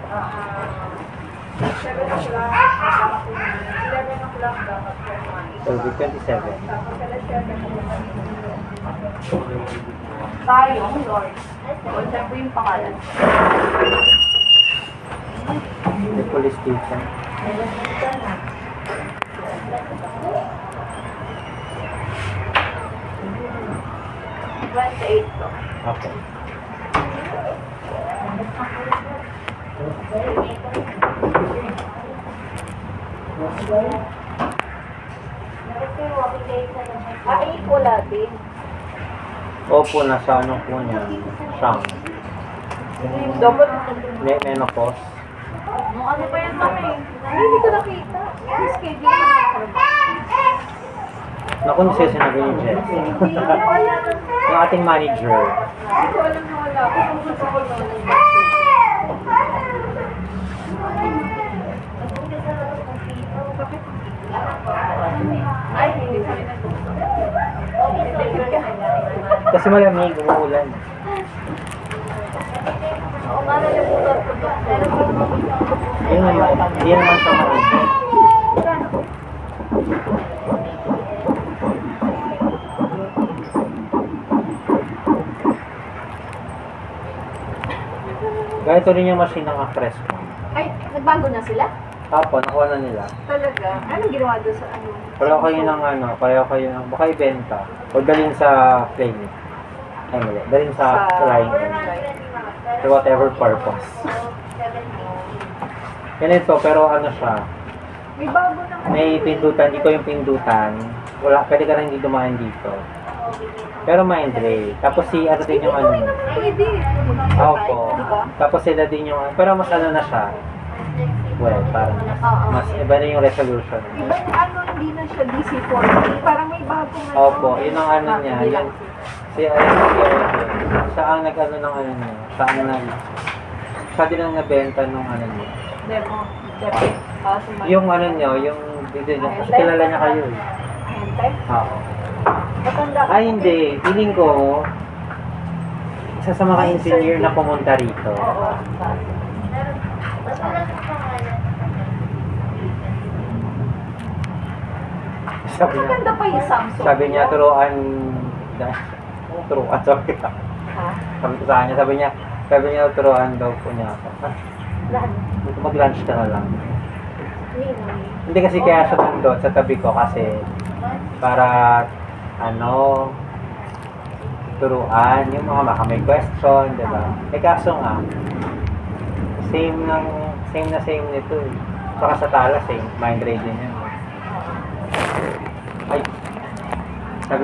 7 o'clock. 11 o'clock dapat. So, the 27. Tapos alas 7 tayong Lord. O, siya po yung pangalan. The police station. Okay. Wala din. Opo, nasa ano po niya? Siyang. Dapat, Menopause. ano ba yan kami? Hindi ko nakita. Yung schedule na Naku, siya sinabi ni Jess. Hindi ko alam. Yung ating manager. Hindi ko alam na wala. Kung gusto ko lang. Ay, hindi ko rin Kasi malamig, umuulan. Oo nga na yung motor ko. Yun naman, hindi naman siya malamig. Ganito rin yung machine ng actress ko. Ay, nagbago na sila? Apo, nakuha na nila. Talaga? Anong ginawa doon sa ano? Pareho kayo ng ano, pareho kayo ng, baka ibenta. O dalhin sa clinic. Ay, mali. Dalhin sa line. For whatever purpose. Ganito, pero ano siya, May bago naman. may pindutan, dito yung pindutan. Wala, pwede ka rin hindi dumaan dito. Pero mind-ray. Tapos si ano din yung ano. Pwede. Opo. Diba? Tapos sila din yung, pero mas ano na siya. Well, parang mas iba na yung resolution. Iba yung ano, hindi na siya DC-40. Parang may bago na. Opo, yun ang ano niya. Yung, si siya ang nag-ano ng ano niya. Siya din ang nabenta nung ano niya. Demo. Yung ano niya, yung dito niya. Kasi kilala niya kayo eh. Hentay? Oo. Matanda ka. Ay hindi, feeling ko isa sa mga engineer na pumunta rito. Oo. Sabi niya, Maganda pa yung Samsung. sabi niya turuan sabi niya. Ha? Sabi ko sa kanya, sabi niya turuan daw po niya ako. Lahat. Mag-lunch ka na lang. Nino. Hindi kasi kaya siya nandun sa tabi ko kasi para ano turuan yung mga baka may question, di ba? Eh kaso nga same nito eh. Saka sa tala same, mind reading yan. Ay,